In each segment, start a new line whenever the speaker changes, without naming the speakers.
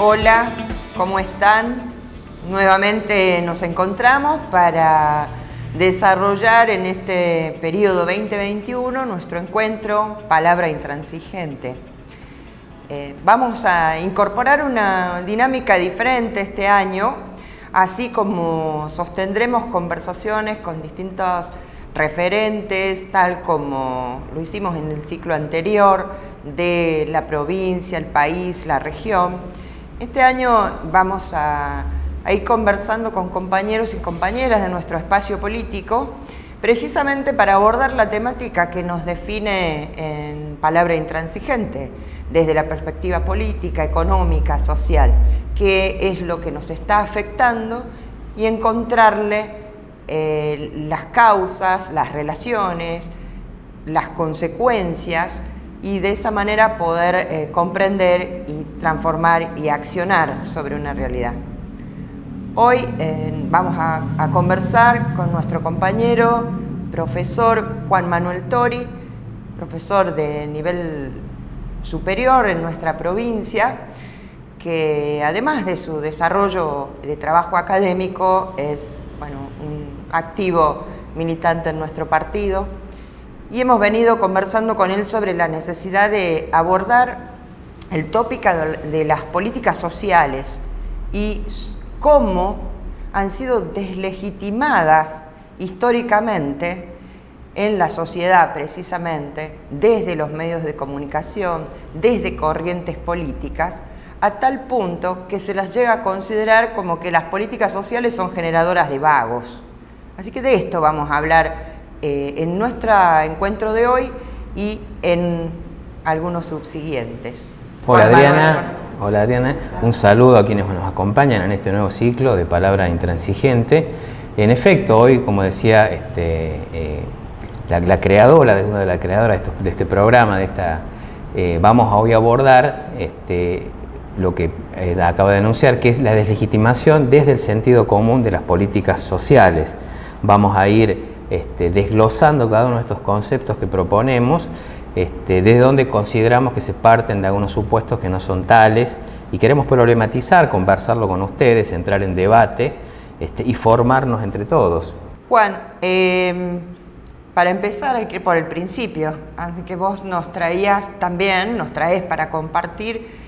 Hola, ¿cómo están? Nuevamente nos encontramos para desarrollar en este periodo 2021 nuestro encuentro Palabra Intransigente. Vamos a incorporar una dinámica diferente este año, así como sostendremos conversaciones con distintos referentes, tal como lo hicimos en el ciclo anterior, de la provincia, el país, la región. Este año vamos a ir conversando con compañeros y compañeras de nuestro espacio político, precisamente para abordar la temática que nos define en Palabra Intransigente, desde la perspectiva política, económica, social, qué es lo que nos está afectando y encontrarle las causas, las relaciones, las consecuencias, y de esa manera poder comprender y transformar y accionar sobre una realidad. Hoy vamos a conversar con nuestro compañero, profesor Juan Manuel Tori, profesor de nivel superior en nuestra provincia, que además de su desarrollo de trabajo académico es un activo militante en nuestro partido, y hemos venido conversando con él sobre la necesidad de abordar el tópico de las políticas sociales y cómo han sido deslegitimadas históricamente en la sociedad, precisamente desde los medios de comunicación, desde corrientes políticas, a tal punto que se las llega a considerar como que las políticas sociales son generadoras de vagos. Así que de esto vamos a hablar en nuestro encuentro de hoy y en algunos subsiguientes.
Hola Adriana. Hola Adriana, un saludo a quienes nos acompañan en este nuevo ciclo de Palabra Intransigente. En efecto, hoy, como decía la creadora, una de las creadoras de este programa, vamos hoy a abordar lo que ella acaba de anunciar, que es la deslegitimación desde el sentido común de las políticas sociales. Vamos a ir desglosando cada uno de estos conceptos que proponemos, desde donde consideramos que se parten de algunos supuestos que no son tales, y queremos problematizar, conversarlo con ustedes, entrar en debate y formarnos entre todos.
Juan, para empezar hay que ir por el principio, así que vos nos traes para compartir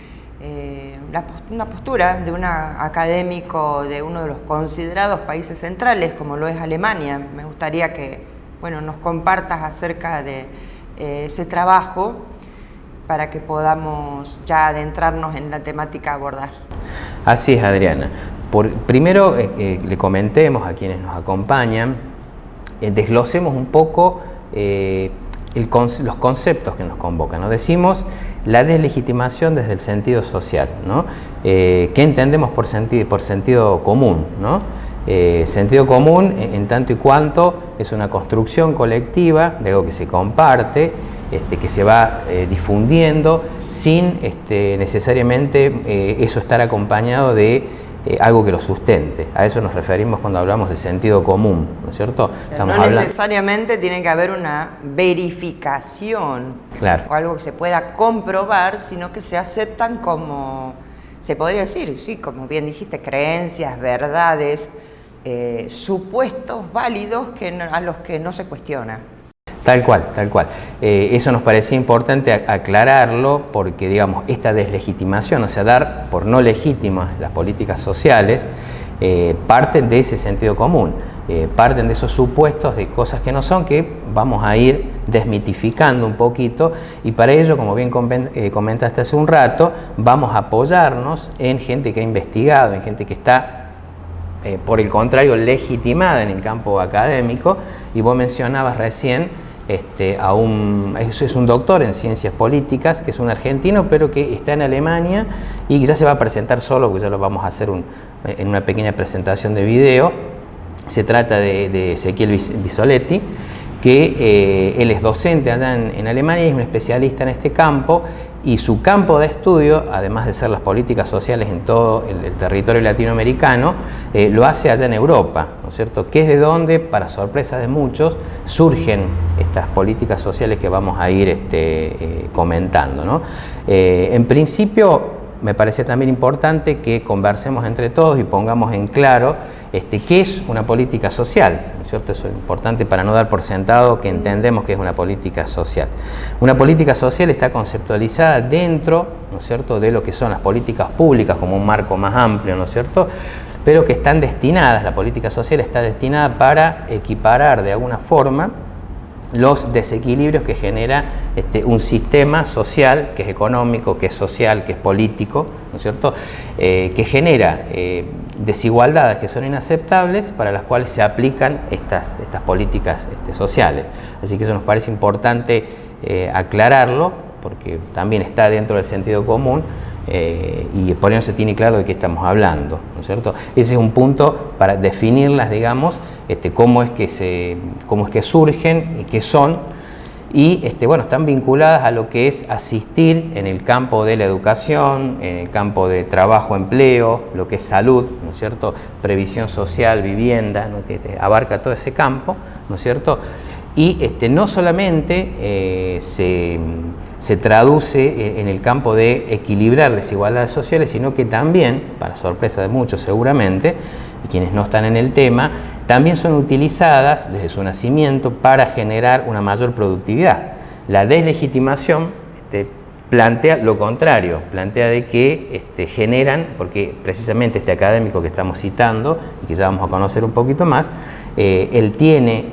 una postura de un académico de uno de los considerados países centrales, como lo es Alemania. Me gustaría que nos compartas acerca de ese trabajo para que podamos ya adentrarnos en la temática a abordar.
Así es, Adriana. Primero le comentemos a quienes nos acompañan, desglosemos un poco los conceptos que nos convocan, ¿no? Decimos la deslegitimación desde el sentido social, ¿no? ¿Qué entendemos por sentido común, ¿no? Sentido común en tanto y cuanto es una construcción colectiva de algo que se comparte, que se va difundiendo sin necesariamente eso estar acompañado de algo que lo sustente. A eso nos referimos cuando hablamos de sentido común, ¿no es cierto?
No necesariamente tiene que haber una verificación,
claro,
o algo que se pueda comprobar, sino que se aceptan como, se podría decir, sí, como bien dijiste, creencias, verdades, supuestos válidos a los que no se cuestiona.
Tal cual, tal cual. Eso nos parecía importante aclararlo porque, digamos, esta deslegitimación, o sea, dar por no legítimas las políticas sociales, parten de ese sentido común, parten de esos supuestos de cosas que no son, que vamos a ir desmitificando un poquito, y para ello, como bien comentaste hace un rato, vamos a apoyarnos en gente que ha investigado, en gente que está por el contrario legitimada en el campo académico, y vos mencionabas recién es un doctor en ciencias políticas, que es un argentino, pero que está en Alemania y que ya se va a presentar solo, porque ya lo vamos a hacer en una pequeña presentación de video. Se trata de Ezequiel Bisoletti, que él es docente allá en Alemania y es un especialista en este campo, y su campo de estudio, además de ser las políticas sociales en todo el territorio latinoamericano, lo hace allá en Europa, ¿no es cierto? Que es de donde, para sorpresa de muchos, surgen estas políticas sociales que vamos a ir comentando, ¿no? En principio, me parece también importante que conversemos entre todos y pongamos en claro qué es una política social, ¿no es cierto? Eso es importante para no dar por sentado que entendemos que es una política social. Una política social está conceptualizada dentro, ¿no es cierto?, de lo que son las políticas públicas como un marco más amplio, ¿no es cierto?, pero que están destinadas, la política social está destinada para equiparar de alguna forma los desequilibrios que genera un sistema social, que es económico, que es social, que es político, ¿no es cierto?, que genera desigualdades que son inaceptables, para las cuales se aplican estas políticas sociales. Así que eso nos parece importante aclararlo, porque también está dentro del sentido común, y por eso se tiene claro de qué estamos hablando, ¿no es cierto? Ese es un punto para definirlas, digamos, cómo es que surgen y qué son, y bueno, están vinculadas a lo que es asistir en el campo de la educación, en el campo de trabajo, empleo, lo que es salud, ¿no es cierto?, previsión social, vivienda, ¿no? Abarca todo ese campo, ¿no es cierto? Y no solamente se traduce en el campo de equilibrar desigualdades sociales, sino que también, para sorpresa de muchos seguramente, y quienes no están en el tema, también son utilizadas desde su nacimiento para generar una mayor productividad. La deslegitimación plantea lo contrario, plantea de que generan, porque precisamente este académico que estamos citando, y que ya vamos a conocer un poquito más, él tiene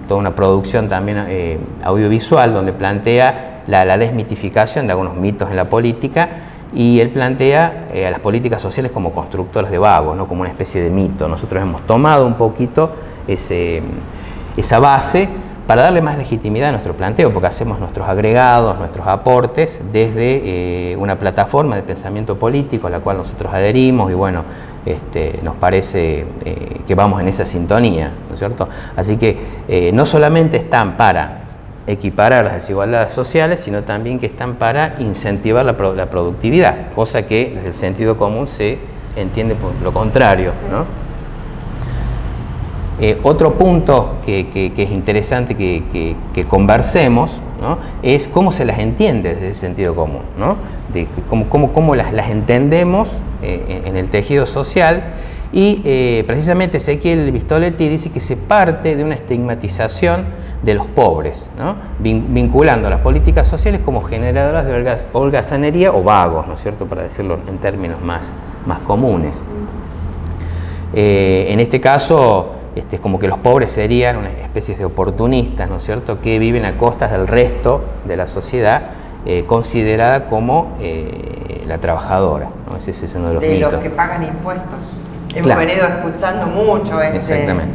toda una producción también audiovisual donde plantea la desmitificación de algunos mitos en la política, y él plantea a las políticas sociales como constructoras de vagos, ¿no?, como una especie de mito. Nosotros hemos tomado un poquito esa base para darle más legitimidad a nuestro planteo, porque hacemos nuestros agregados, nuestros aportes desde una plataforma de pensamiento político a la cual nosotros adherimos, y bueno, nos parece que vamos en esa sintonía, ¿no es cierto? Así que no solamente están para equiparar las desigualdades sociales, sino también que están para incentivar la productividad, cosa que desde el sentido común se entiende por lo contrario, ¿no? Otro punto que es interesante que conversemos, ¿no?, es cómo se las entiende desde el sentido común, ¿no?, de cómo las entendemos en el tejido social. Y precisamente Ezequiel Vistoletti dice que se parte de una estigmatización de los pobres, ¿no?, vinculando a las políticas sociales como generadoras de holgazanería o vagos, ¿no es cierto?, para decirlo en términos más comunes. En este caso, es como que los pobres serían una especie de oportunistas, ¿no es cierto?, que viven a costas del resto de la sociedad, considerada como la trabajadora, ¿no? Ese es uno de los mitos.
De los que pagan impuestos. Hemos
Claro.
venido escuchando mucho
Exactamente.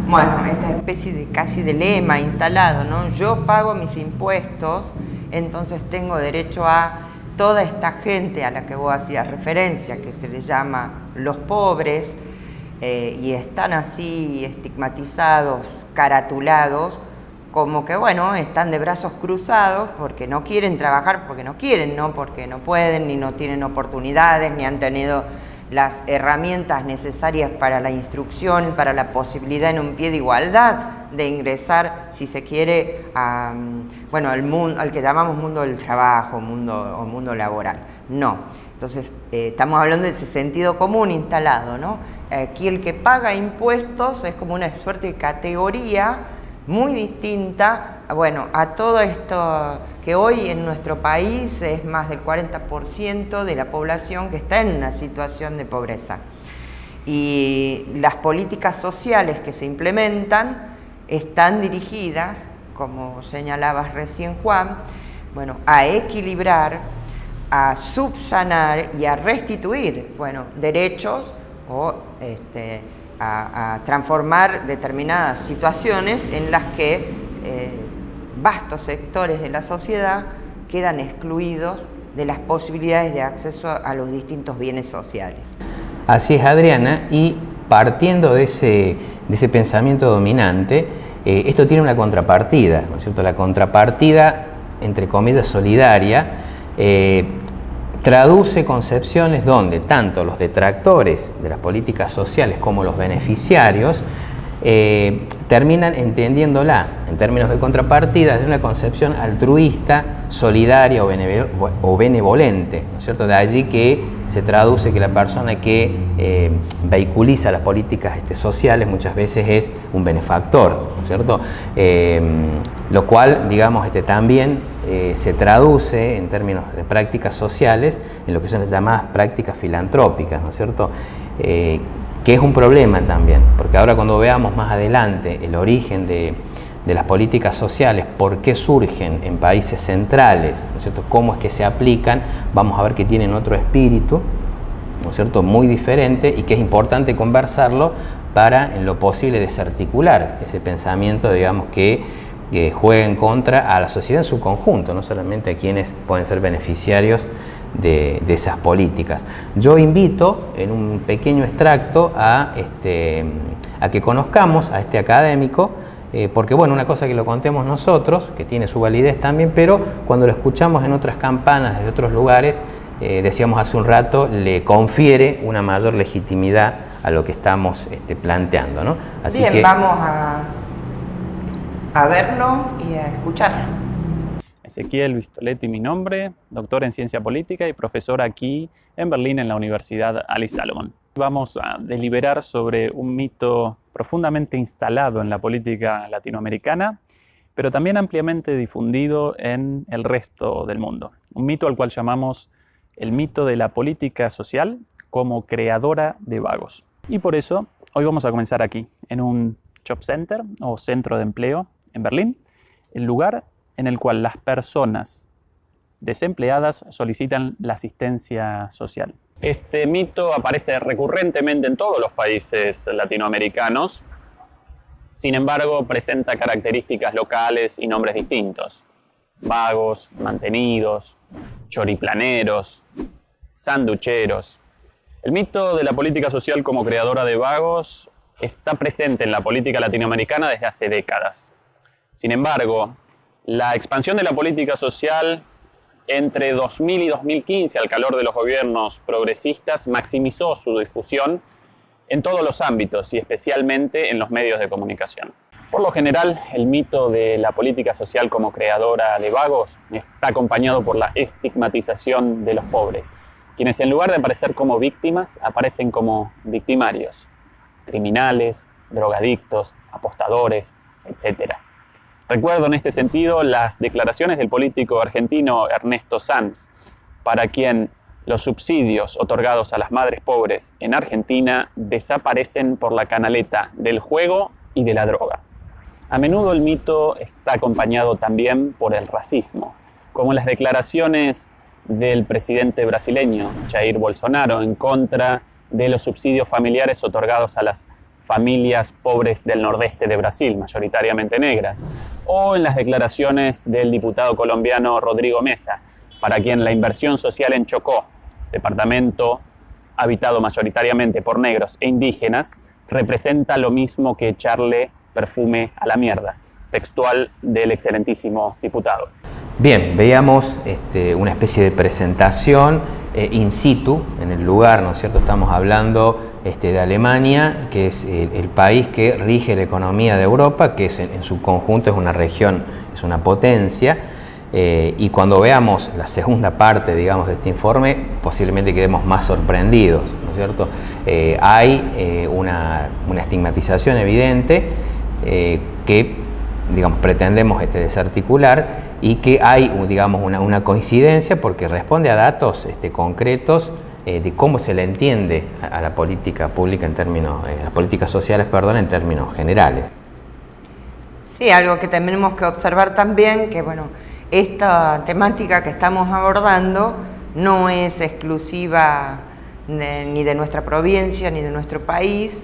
Bueno, esta especie de casi de lema instalado, ¿no? Yo pago mis impuestos, entonces tengo derecho a toda esta gente a la que vos hacías referencia, que se les llama los pobres, y están así estigmatizados, caratulados, como que, bueno, están de brazos cruzados porque no quieren trabajar, porque no quieren, no porque no pueden, ni no tienen oportunidades, ni han tenido las herramientas necesarias para la instrucción, para la posibilidad en un pie de igualdad de ingresar, si se quiere, al mundo, al que llamamos mundo del trabajo, mundo laboral. No. Entonces, estamos hablando de ese sentido común instalado, ¿no? Aquí el que paga impuestos es como una suerte de categoría muy distinta, bueno, a todo esto que hoy en nuestro país es más del 40% de la población que está en una situación de pobreza. Y las políticas sociales que se implementan están dirigidas, como señalabas recién, Juan, bueno, a equilibrar, a subsanar y a restituir, bueno, derechos o a transformar determinadas situaciones en las que vastos sectores de la sociedad quedan excluidos de las posibilidades de acceso a los distintos bienes sociales.
Así es, Adriana, y partiendo de ese pensamiento dominante, esto tiene una contrapartida, ¿no es cierto? La contrapartida, entre comillas, solidaria, traduce concepciones donde tanto los detractores de las políticas sociales como los beneficiarios terminan entendiéndola en términos de contrapartida desde una concepción altruista, solidaria o benevolente, ¿no es cierto? De allí que se traduce que la persona que vehiculiza las políticas sociales muchas veces es un benefactor, ¿no es cierto? Lo cual, digamos, también se traduce en términos de prácticas sociales en lo que son las llamadas prácticas filantrópicas, ¿no es cierto? Que es un problema también, porque ahora cuando veamos más adelante el origen de las políticas sociales, por qué surgen en países centrales, ¿no es cierto?, cómo es que se aplican, vamos a ver que tienen otro espíritu, ¿no es cierto?, muy diferente, y que es importante conversarlo para, en lo posible, desarticular ese pensamiento, digamos, que juega en contra a la sociedad en su conjunto, no solamente a quienes pueden ser beneficiarios de esas políticas. Yo invito en un pequeño extracto a que conozcamos a este académico, porque bueno, una cosa que lo contemos nosotros, que tiene su validez también, pero cuando lo escuchamos en otras campanas desde otros lugares, decíamos hace un rato, le confiere una mayor legitimidad a lo que estamos planteando, ¿no? Así
bien,
que
vamos a verlo y a escucharlo.
Ezequiel Vistoletti, mi nombre, doctor en ciencia política y profesor aquí en Berlín en la Universidad Alice Salomon. Vamos a deliberar sobre un mito profundamente instalado en la política latinoamericana, pero también ampliamente difundido en el resto del mundo. Un mito al cual llamamos el mito de la política social como creadora de vagos. Y por eso hoy vamos a comenzar aquí, en un job center o centro de empleo en Berlín, el lugar en el cual las personas desempleadas solicitan la asistencia social. Este mito aparece recurrentemente en todos los países latinoamericanos, sin embargo presenta características locales y nombres distintos. Vagos, mantenidos, choriplaneros, sanducheros. El mito de la política social como creadora de vagos está presente en la política latinoamericana desde hace décadas. Sin embargo, la expansión de la política social entre 2000 y 2015, al calor de los gobiernos progresistas, maximizó su difusión en todos los ámbitos y especialmente en los medios de comunicación. Por lo general, el mito de la política social como creadora de vagos está acompañado por la estigmatización de los pobres, quienes en lugar de aparecer como víctimas, aparecen como victimarios, criminales, drogadictos, apostadores, etc. Recuerdo en este sentido las declaraciones del político argentino Ernesto Sanz, para quien los subsidios otorgados a las madres pobres en Argentina desaparecen por la canaleta del juego y de la droga. A menudo el mito está acompañado también por el racismo, como las declaraciones del presidente brasileño Jair Bolsonaro en contra de los subsidios familiares otorgados a las familias pobres del nordeste de Brasil, mayoritariamente negras, o en las declaraciones del diputado colombiano Rodrigo Mesa, para quien la inversión social en Chocó, departamento habitado mayoritariamente por negros e indígenas, representa lo mismo que echarle perfume a la mierda, textual del excelentísimo diputado.
Bien, veíamos una especie de presentación in situ, en el lugar, ¿no es cierto? Estamos hablando de Alemania, que es el país que rige la economía de Europa, que es, en su conjunto es una región, es una potencia, y cuando veamos la segunda parte, digamos, de este informe, posiblemente quedemos más sorprendidos, ¿no es cierto? Hay una estigmatización evidente que, digamos, pretendemos desarticular, y que hay, digamos, una coincidencia porque responde a datos concretos de cómo se le entiende a la política pública en términos, las políticas sociales, perdón, en términos generales.
Sí, algo que tenemos que observar también, que bueno, esta temática que estamos abordando no es exclusiva ni de nuestra provincia ni de nuestro país.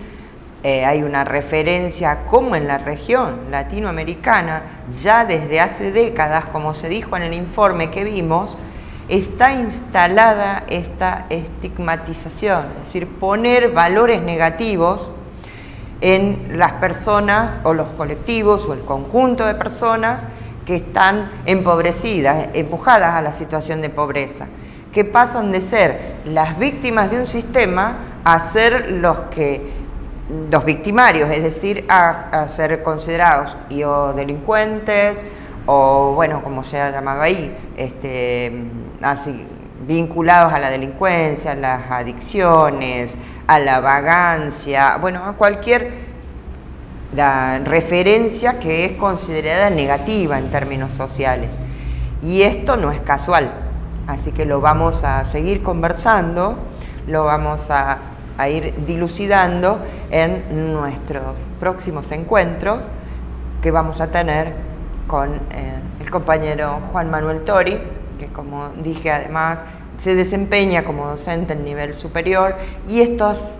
Hay una referencia como en la región latinoamericana, ya desde hace décadas, como se dijo en el informe que vimos, está instalada esta estigmatización, es decir, poner valores negativos en las personas o los colectivos o el conjunto de personas que están empobrecidas, empujadas a la situación de pobreza, que pasan de ser las víctimas de un sistema a ser los que los victimarios, es decir, a ser considerados o delincuentes o, bueno, como se ha llamado ahí, así, vinculados a la delincuencia, a las adicciones, a la vagancia, bueno, a cualquier referencia que es considerada negativa en términos sociales. Y esto no es casual, así que lo vamos a seguir conversando, lo vamos a ir dilucidando en nuestros próximos encuentros que vamos a tener con el compañero Juan Manuel Tori, que, como dije, además se desempeña como docente en nivel superior, y estas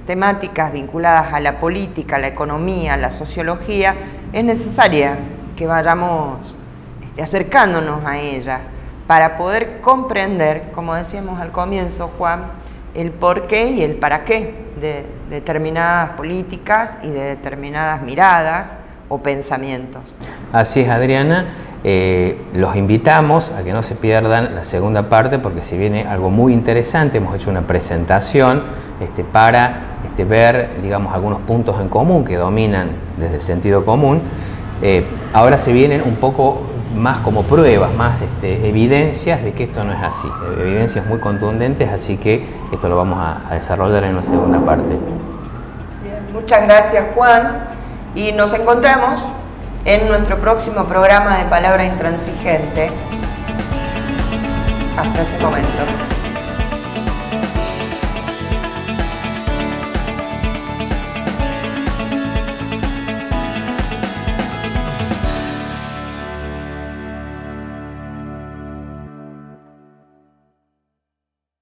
temáticas vinculadas a la política, a la economía, a la sociología, es necesaria que vayamos acercándonos a ellas para poder comprender, como decíamos al comienzo, Juan, el porqué y el para qué de determinadas políticas y de determinadas miradas o pensamientos.
Así es, Adriana. Los invitamos a que no se pierdan la segunda parte, porque se viene algo muy interesante. Hemos hecho una presentación para ver, digamos, algunos puntos en común que dominan desde el sentido común. Ahora se vienen un poco más como pruebas, más evidencias de que esto no es así, evidencias muy contundentes, así que esto lo vamos a desarrollar en una segunda parte.
Bien, muchas gracias, Juan, y nos encontramos en nuestro próximo programa de Palabra Intransigente. Hasta ese momento.